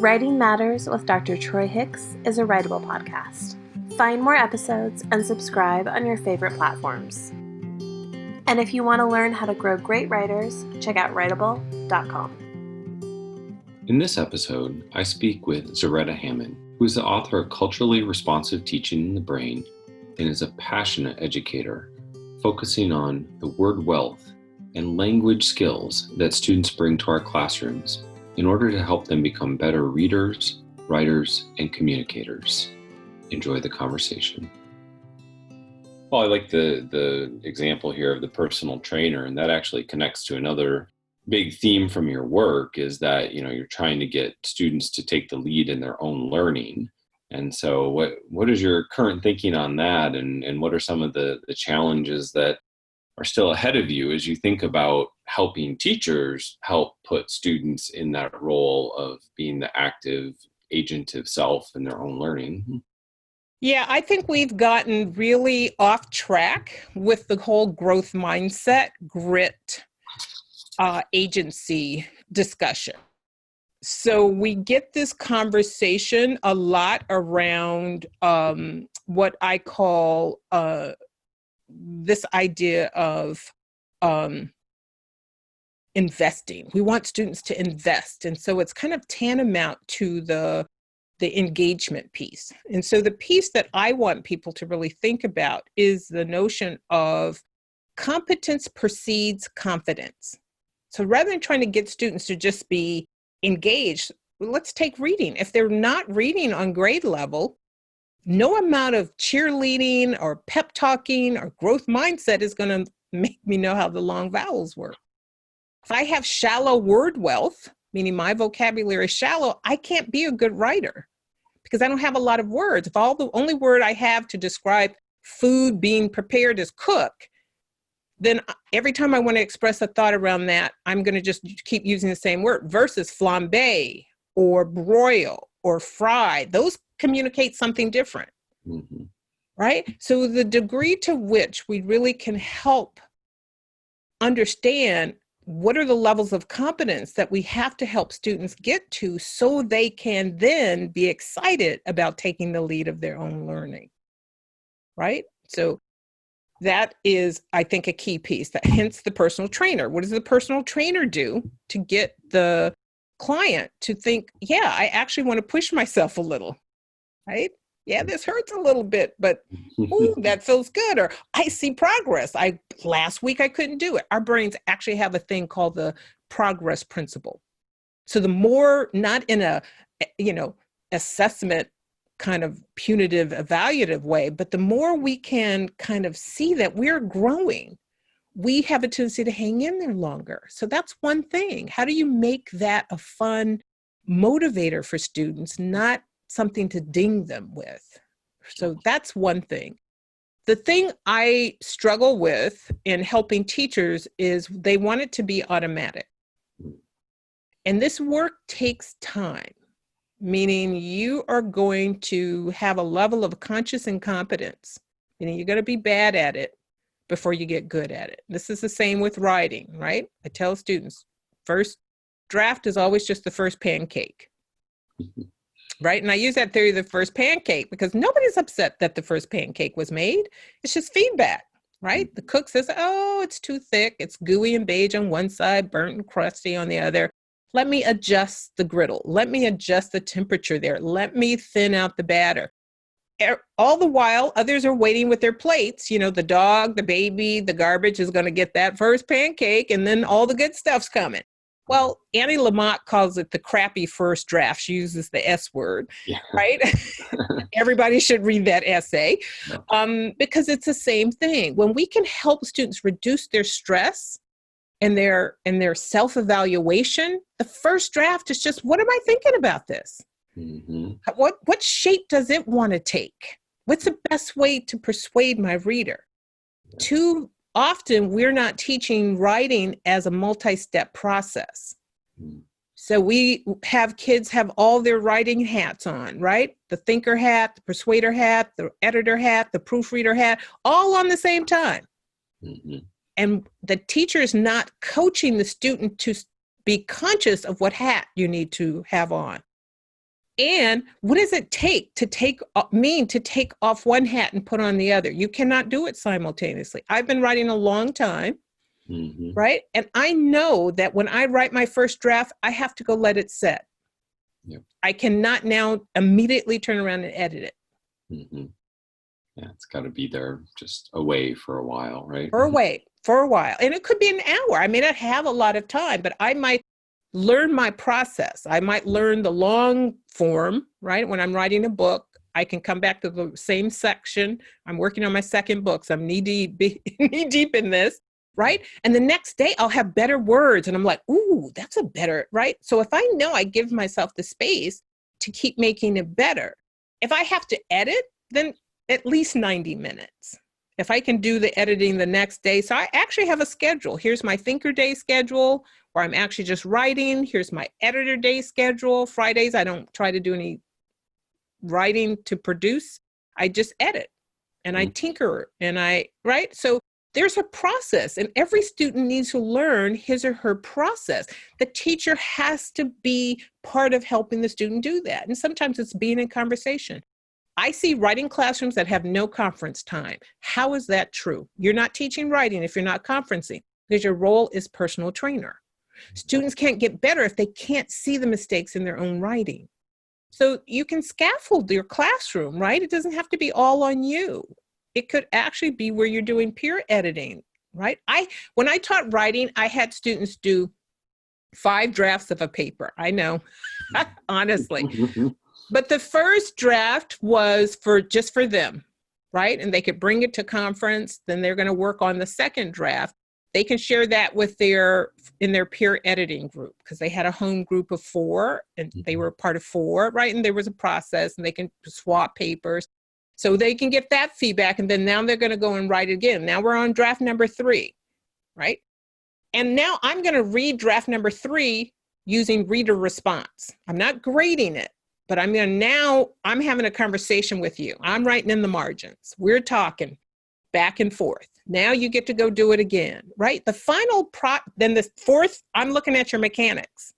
Writing Matters with Dr. Troy Hicks is a Writable podcast. Find more episodes and subscribe on your favorite platforms. And if you want to learn how to grow great writers, check out writable.com. In this episode, I speak with Zaretta Hammond, who is the author of Culturally Responsive Teaching in the Brain and is a passionate educator, focusing on the word wealth and language skills that students bring to our classrooms in order to help them become better readers, writers, and communicators. Enjoy the conversation. Well, I like the example here of the personal trainer, and that actually connects to another big theme from your work is that, you're trying to get students to take the lead in their own learning. And so what is your current thinking on that? And what are some of the challenges that are still ahead of you as you think about helping teachers help put students in that role of being the active agent of self in their own learning? Yeah, I think we've gotten really off track with the whole growth mindset, grit, agency discussion. So we get this conversation a lot around what I call this idea of investing. We want students to invest. And so it's kind of tantamount to the engagement piece. And so the piece that I want people to really think about is the notion of competence precedes confidence. So rather than trying to get students to just be engaged, let's take reading. If they're not reading on grade level, no amount of cheerleading or pep talking or growth mindset is going to make me know how the long vowels work. If I have shallow word wealth, meaning my vocabulary is shallow, I can't be a good writer because I don't have a lot of words. If the only word I have to describe food being prepared is cook, then every time I want to express a thought around that, I'm going to just keep using the same word versus flambe or broil or fry. Those communicate something different, right? So the degree to which we really can help understand what are the levels of competence that we have to help students get to so they can then be excited about taking the lead of their own learning, right? So that is, I think, a key piece, that hence the personal trainer. What does the personal trainer do to get the client to think, yeah, I actually want to push myself a little, right? Yeah, this hurts a little bit, but ooh, that feels good. Or I see progress. Last week I couldn't do it. Our brains actually have a thing called the progress principle. So the more, not in a, assessment kind of punitive, evaluative way, but the more we can kind of see that we're growing, we have a tendency to hang in there longer. So that's one thing. How do you make that a fun motivator for students, not something to ding them with? So that's one thing. The thing I struggle with in helping teachers is they want it to be automatic. And this work takes time, meaning you are going to have a level of conscious incompetence, meaning you're going to be bad at it before you get good at it. This is the same with writing, right? I tell students, first draft is always just the first pancake, right? And I use that theory of the first pancake because nobody's upset that the first pancake was made. It's just feedback, right? The cook says, oh, it's too thick. It's gooey and beige on one side, burnt and crusty on the other. Let me adjust the griddle. Let me adjust the temperature there. Let me thin out the batter. All the while, others are waiting with their plates. The dog, the baby, the garbage is going to get that first pancake, and then all the good stuff's coming. Well, Annie Lamott calls it the crappy first draft. She uses the S word, right? Everybody should read that essay because it's the same thing. When we can help students reduce their stress and their self-evaluation, the first draft is just, what am I thinking about this? What shape does it want to take? What's the best way to persuade my reader? Too often, we're not teaching writing as a multi-step process. So we have kids have all their writing hats on, right? The thinker hat, the persuader hat, the editor hat, the proofreader hat, all on the same time. And the teacher is not coaching the student to be conscious of what hat you need to have on. And what does it take to take off one hat and put on the other? You cannot do it simultaneously. I've been writing a long time, right? And I know that when I write my first draft, I have to go let it set. Yep. I cannot now immediately turn around and edit it. Yeah, it's got to be there just away for a while, right? For a while. And it could be an hour. I may not have a lot of time, but I might learn my process. I might learn the long form, right? When I'm writing a book, I can come back to the same section. I'm working on my second book, so I'm knee deep in this, right? And the next day I'll have better words and I'm like, ooh, that's a better, right? So if I know I give myself the space to keep making it better, if I have to edit, then at least 90 minutes. If I can do the editing the next day. So I actually have a schedule. Here's my thinker day schedule where I'm actually just writing. Here's my editor day schedule. Fridays, I don't try to do any writing to produce. I just edit and I tinker and right? So there's a process and every student needs to learn his or her process. The teacher has to be part of helping the student do that. And sometimes it's being in conversation. I see writing classrooms that have no conference time. How is that true? You're not teaching writing if you're not conferencing because your role is personal trainer. Students can't get better if they can't see the mistakes in their own writing. So you can scaffold your classroom, right? It doesn't have to be all on you. It could actually be where you're doing peer editing, right? When I taught writing, I had students do 5 drafts of a paper. I know, honestly. But the first draft was just for them, right? And they could bring it to conference. Then they're going to work on the second draft. They can share that in their peer editing group because they had a home group of 4 and they were part of 4, right? And there was a process and they can swap papers. So they can get that feedback. And then now they're going to go and write again. Now we're on draft number 3, right? And now I'm going to read draft number 3 using reader response. I'm not grading it. But I'm having a conversation with you. I'm writing in the margins. We're talking back and forth. Now you get to go do it again, right? The final then the fourth, I'm looking at your mechanics.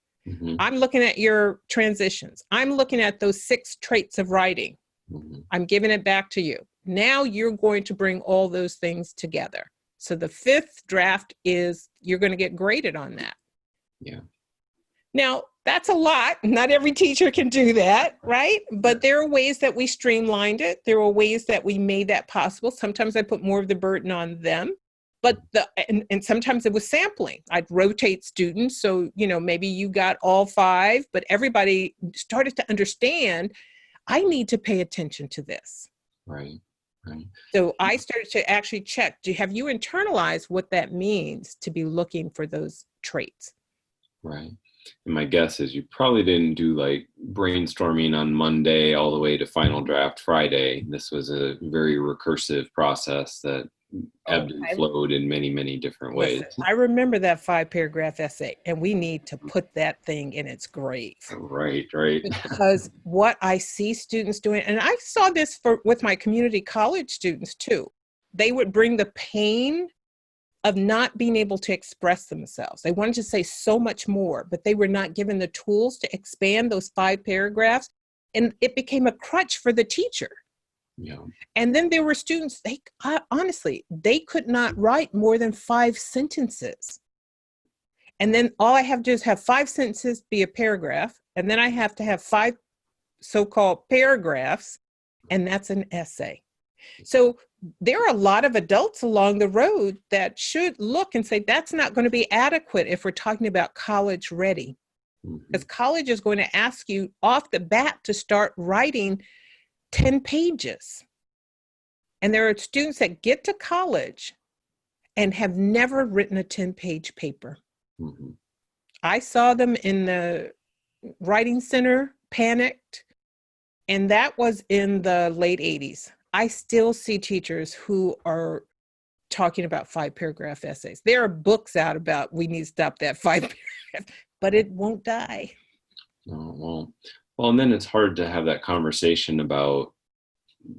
I'm looking at your transitions. I'm looking at those 6 traits of writing. I'm giving it back to you. Now you're going to bring all those things together. So the 5th draft is you're going to get graded on that. Yeah. Now, that's a lot. Not every teacher can do that, right? But there are ways that we streamlined it. There were ways that we made that possible. Sometimes I put more of the burden on them, but and sometimes it was sampling. I'd rotate students. So, maybe you got all 5, but everybody started to understand, I need to pay attention to this. Right. So I started to actually check, have you internalized what that means to be looking for those traits? Right. And my guess is you probably didn't do like brainstorming on Monday all the way to final draft Friday. This was a very recursive process that ebbed and flowed in many, many different ways. I remember that 5-paragraph essay, and we need to put that thing in its grave. Right. Because what I see students doing, and I saw this with my community college students too, they would bring the pain of not being able to express themselves. They wanted to say so much more, but they were not given the tools to expand those 5 paragraphs. And it became a crutch for the teacher. Yeah. And then there were students, honestly, they could not write more than 5 sentences. And then all I have to do is have 5 sentences be a paragraph. And then I have to have 5 so-called paragraphs, and that's an essay. So there are a lot of adults along the road that should look and say, that's not going to be adequate if we're talking about college ready. Because college is going to ask you off the bat to start writing 10 pages. And there are students that get to college and have never written a 10-page paper. I saw them in the writing center, panicked, and that was in the late 80s. I still see teachers who are talking about 5-paragraph essays. There are books out about we need to stop that 5-paragraph, but it won't die. Oh, well, and then it's hard to have that conversation about,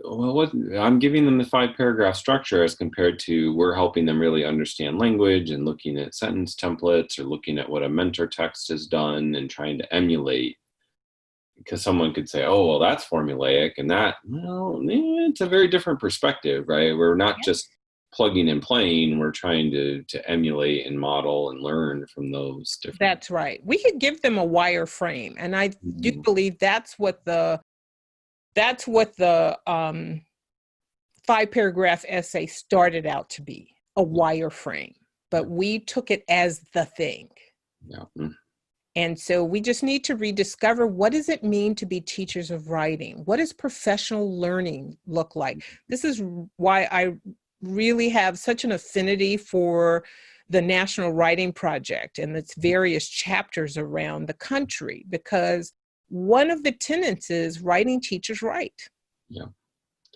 what I'm giving them the 5-paragraph structure as compared to we're helping them really understand language and looking at sentence templates or looking at what a mentor text has done and trying to emulate. because someone could say, oh, well, that's formulaic, and that, well, it's a very different perspective, right? We're not just plugging and playing, we're trying to emulate and model and learn from those different. That's right. We could give them a wireframe, and I do believe that's what the 5-paragraph essay started out to be, a wireframe, but we took it as the thing. Yeah. And so we just need to rediscover, what does it mean to be teachers of writing? What does professional learning look like? This is why I really have such an affinity for the National Writing Project and its various chapters around the country, because one of the tenets is writing teachers write. Yeah.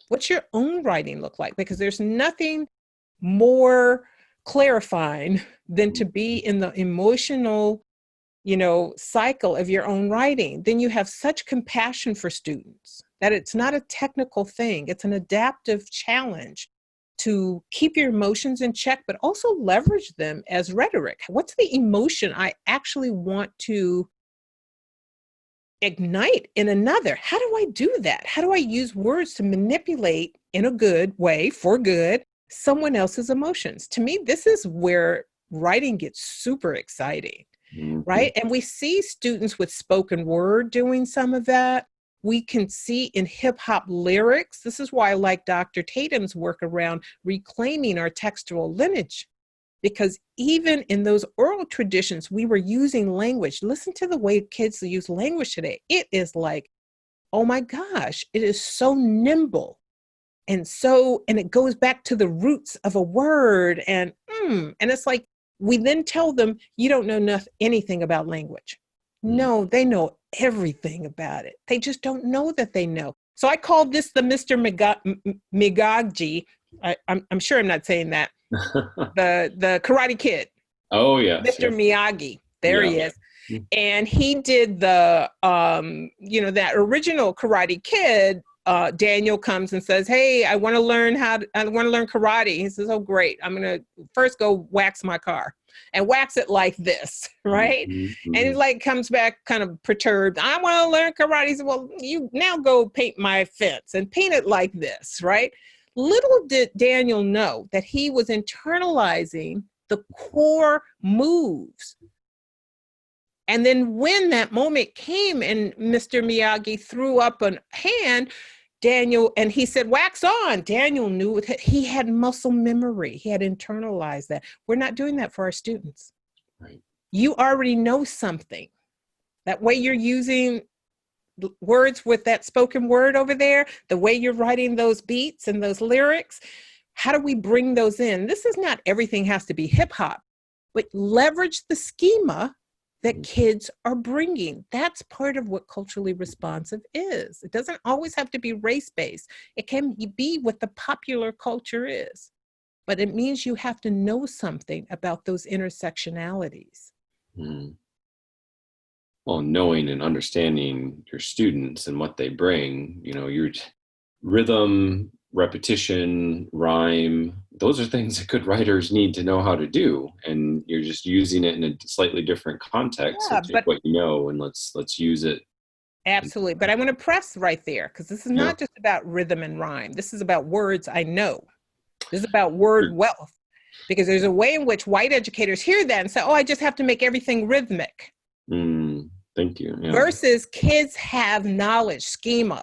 What's your own writing look like? Because there's nothing more clarifying than to be in the emotional, cycle of your own writing. Then you have such compassion for students that it's not a technical thing. It's an adaptive challenge to keep your emotions in check, but also leverage them as rhetoric. What's the emotion I actually want to ignite in another? How do I do that? How do I use words to manipulate in a good way, for good, someone else's emotions? To me, this is where writing gets super exciting, right? And we see students with spoken word doing some of that. We can see in hip hop lyrics. This is why I like Dr. Tatum's work around reclaiming our textual lineage, because even in those oral traditions, we were using language. Listen to the way kids use language today. It is like, oh my gosh, it is so nimble. And it goes back to the roots of a word. And it's like, we then tell them, you don't know anything about language. No, they know everything about it. They just don't know that they know. So I call this the Mr. Miyagi. I'm sure I'm not saying that. The Karate Kid. Oh, yes. Mr. Miyagi. There he is. And he did the, that original Karate Kid. Daniel comes and says, hey, I want to learn karate. He says, oh, great. I'm going to first go wax my car and wax it like this, right? And he comes back kind of perturbed. I want to learn karate. He said, well, you now go paint my fence and paint it like this, right? Little did Daniel know that he was internalizing the core moves. And then when that moment came and Mr. Miyagi threw up a hand, and he said, wax on. Daniel knew that he had muscle memory. He had internalized that. We're not doing that for our students. Right. You already know something. That way you're using words with that spoken word over there, the way you're writing those beats and those lyrics. How do we bring those in? This is not everything has to be hip hop, but leverage the schema that kids are bringing. That's part of what culturally responsive is. It doesn't always have to be race-based. It can be what the popular culture is, but it means you have to know something about those intersectionalities. Well, knowing and understanding your students and what they bring, your rhythm, repetition, rhyme, those are things that good writers need to know how to do. And you're just using it in a slightly different context. So take what you know and let's use it. Absolutely. But I want to press right there, because this is not just about rhythm and rhyme. This is about words I know. This is about word wealth, because there's a way in which white educators hear that and say, oh, I just have to make everything rhythmic. Thank you. Yeah. Versus kids have knowledge, schema,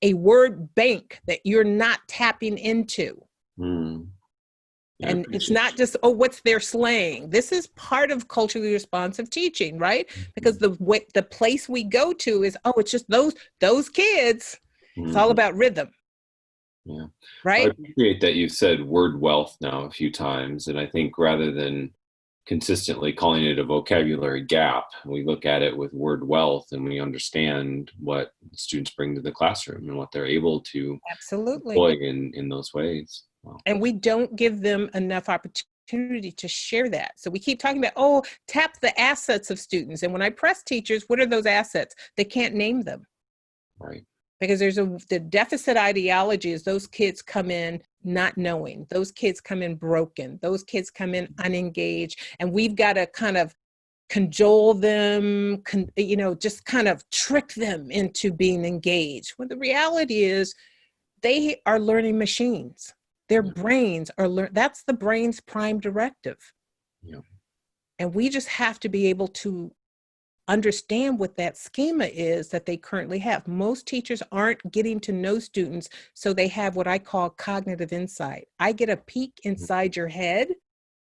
a word bank that you're not tapping into. And it's not just, oh, what's their slang? This is part of culturally responsive teaching, right? Because the place we go to is, oh, it's just those kids. It's all about rhythm. Yeah. Right? I appreciate that you've said word wealth now a few times. And I think rather than consistently calling it a vocabulary gap, we look at it with word wealth, and we understand what students bring to the classroom and what they're able to deploy in those ways. Wow. And we don't give them enough opportunity to share that. So we keep talking about, oh, tap the assets of students. And when I press teachers, what are those assets? They can't name them. Right. Because the deficit ideology is those kids come in not knowing. Those kids come in broken. Those kids come in unengaged. And we've got to kind of cajole them, just kind of trick them into being engaged. When the reality is they are learning machines. Their brains are that's the brain's prime directive. Yeah. And we just have to be able to understand what that schema is that they currently have. Most teachers aren't getting to know students, so they have what I call cognitive insight. I get a peek inside your head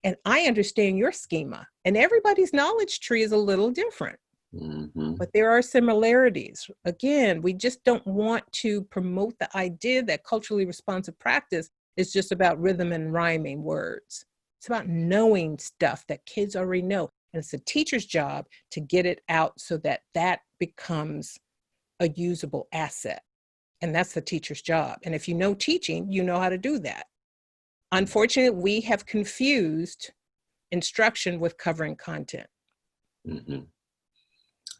and I understand your schema. And everybody's knowledge tree is a little different. Mm-hmm. But there are similarities. Again, we just don't want to promote the idea that culturally responsive practice is just about rhythm and rhyming words. It's about knowing stuff that kids already know. And it's a teacher's job to get it out so that that becomes a usable asset. And that's the teacher's job. And if you know teaching, you know how to do that. Unfortunately, we have confused instruction with covering content. Mm-hmm.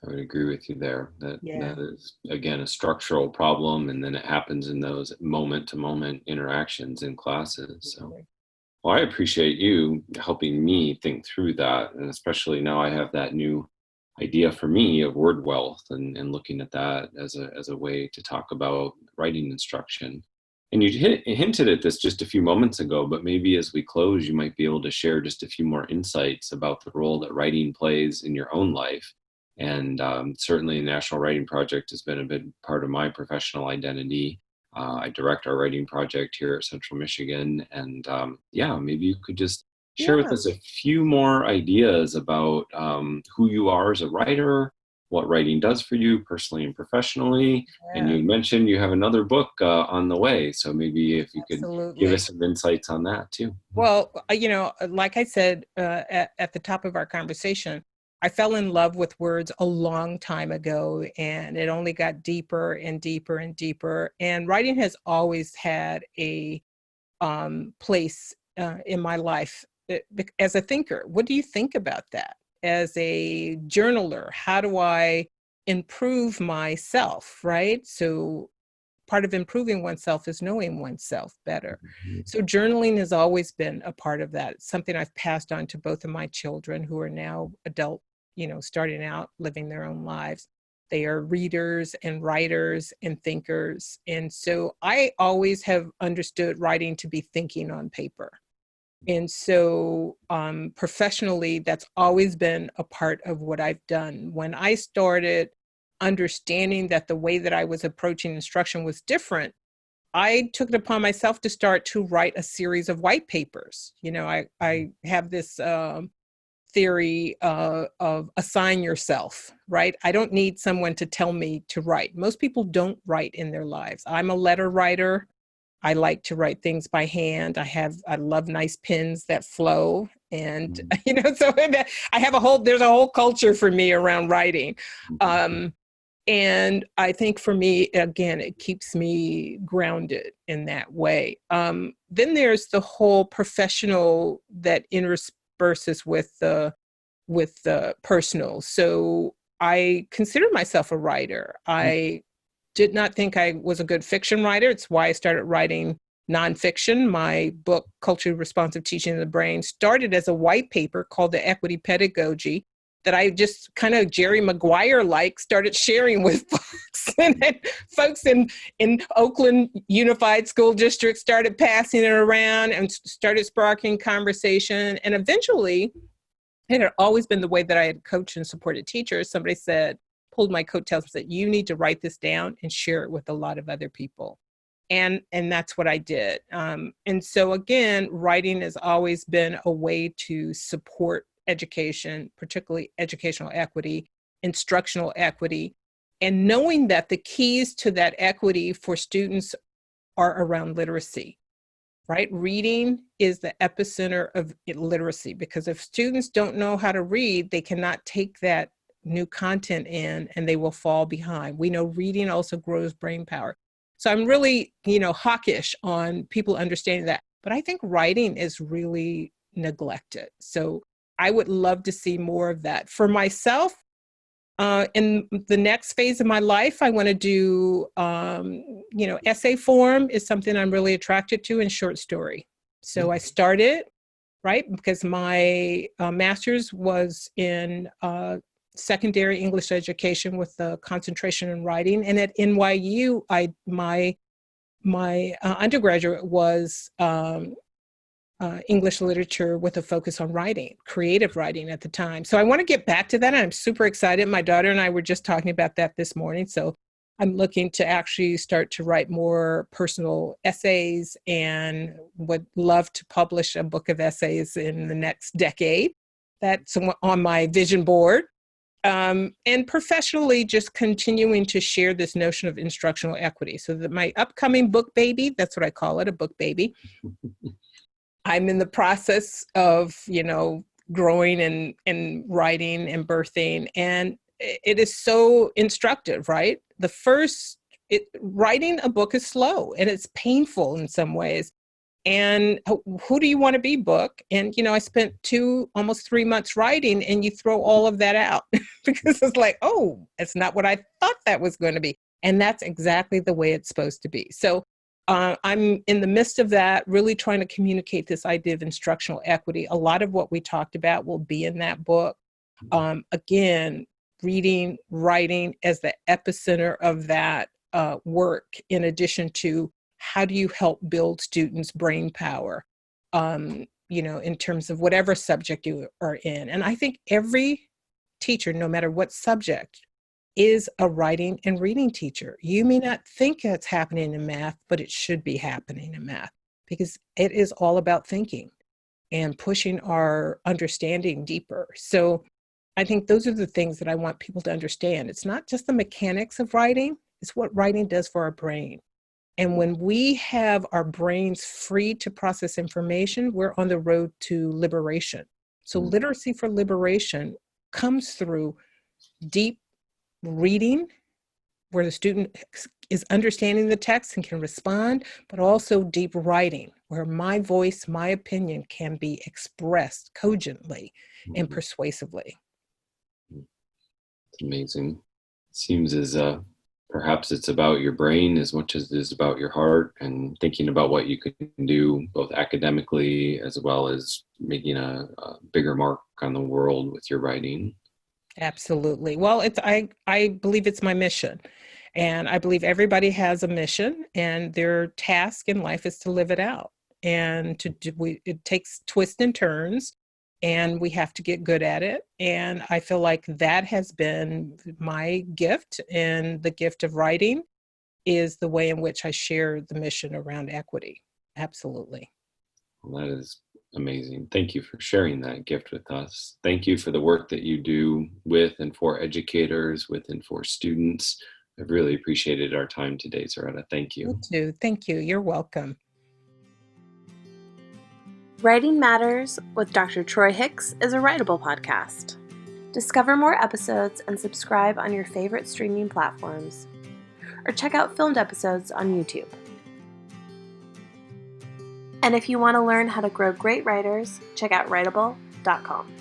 I would agree with you there. That Yeah. that is, again, a structural problem, and then it happens in those moment-to-moment interactions in classes. So, well, I appreciate you helping me think through that, and especially now I have that new idea for me of word wealth, and looking at that as a way to talk about writing instruction. And you hinted at this just a few moments ago, but maybe as we close, you might be able to share just a few more insights about the role that writing plays in your own life. And certainly the National Writing Project has been a big part of my professional identity. I direct our writing project here at Central Michigan. And maybe you could just share with us a few more ideas about who you are as a writer, what writing does for you personally and professionally. Yeah. And you mentioned you have another book on the way. So maybe if you could give us some insights on that too. Well, like I said at the top of our conversation, I fell in love with words a long time ago, and it only got deeper and deeper and deeper. And writing has always had a place in my life as a thinker. What do you think about that? As a journaler, how do I improve myself, right? So part of improving oneself is knowing oneself better. Mm-hmm. So journaling has always been a part of that. It's something I've passed on to both of my children who are now adult, starting out, living their own lives. They are readers and writers and thinkers. And so I always have understood writing to be thinking on paper. And so professionally, that's always been a part of what I've done. When I started understanding that the way that I was approaching instruction was different, I took it upon myself to start to write a series of white papers. I have this theory of assign yourself, right? I don't need someone to tell me to write. Most people don't write in their lives. I'm a letter writer. I like to write things by hand. I love nice pens that flow. And, so I have there's a whole culture for me around writing. And I think for me, again, it keeps me grounded in that way. Then there's the whole professional that intersperses with the personal. So I consider myself a writer. I did not think I was a good fiction writer. It's why I started writing nonfiction. My book, Culturally Responsive Teaching in the Brain, started as a white paper called The Equity Pedagogy that I just kind of Jerry Maguire-like started sharing with folks. And then folks in Oakland Unified School District started passing it around and started sparking conversation. And eventually, it had always been the way that I had coached and supported teachers. Somebody pulled my coattails and said, you need to write this down and share it with a lot of other people. And that's what I did. And so again, writing has always been a way to support education, particularly educational equity, instructional equity, and knowing that the keys to that equity for students are around literacy, right? Reading is the epicenter of literacy, because if students don't know how to read, they cannot take that new content in and they will fall behind. We know reading also grows brain power. So I'm really, hawkish on people understanding that. But I think writing is really neglected. So I would love to see more of that. For myself, in the next phase of my life, I want to do, essay form is something I'm really attracted to, in short story. So I started right? Because my master's was in secondary English education with a concentration in writing. And at NYU, my undergraduate was English literature with a focus on writing, creative writing at the time. So I want to get back to that. I'm super excited. My daughter and I were just talking about that this morning. So I'm looking to actually start to write more personal essays and would love to publish a book of essays in the next decade. That's on my vision board. And professionally, just continuing to share this notion of instructional equity. So that my upcoming book baby, that's what I call it, a book baby. I'm in the process of, growing and writing and birthing. And it is so instructive, right? Writing a book is slow and it's painful in some ways. And who do you want to be, book? And, I spent almost 3 months writing, and you throw all of that out because it's like, oh, it's not what I thought that was going to be. And that's exactly the way it's supposed to be. So I'm in the midst of that, really trying to communicate this idea of instructional equity. A lot of what we talked about will be in that book. Again, reading, writing as the epicenter of that work, in addition to how do you help build students' brain power, in terms of whatever subject you are in. And I think every teacher, no matter what subject, is a writing and reading teacher. You may not think it's happening in math, but it should be happening in math because it is all about thinking and pushing our understanding deeper. So I think those are the things that I want people to understand. It's not just the mechanics of writing, it's what writing does for our brain. And when we have our brains free to process information, we're on the road to liberation. So literacy for liberation comes through deep reading, where the student is understanding the text and can respond, but also deep writing, where my voice, my opinion can be expressed cogently and persuasively. It's amazing. It seems as perhaps it's about your brain as much as it is about your heart, and thinking about what you can do both academically as well as making a bigger mark on the world with your writing. Absolutely. Well, I believe it's my mission, and I believe everybody has a mission, and their task in life is to live it out. And it takes twists and turns, and we have to get good at it. And I feel like that has been my gift, and the gift of writing is the way in which I share the mission around equity. Absolutely. Well, that is amazing. Thank you for sharing that gift with us. Thank you for the work that you do with and for educators, with and for students. I've really appreciated our time today, Zaretta. Thank you. You too. Thank you. You're welcome. Writing Matters with Dr. Troy Hicks is a writable podcast. Discover more episodes and subscribe on your favorite streaming platforms, or check out filmed episodes on YouTube. And if you want to learn how to grow great writers, check out writable.com.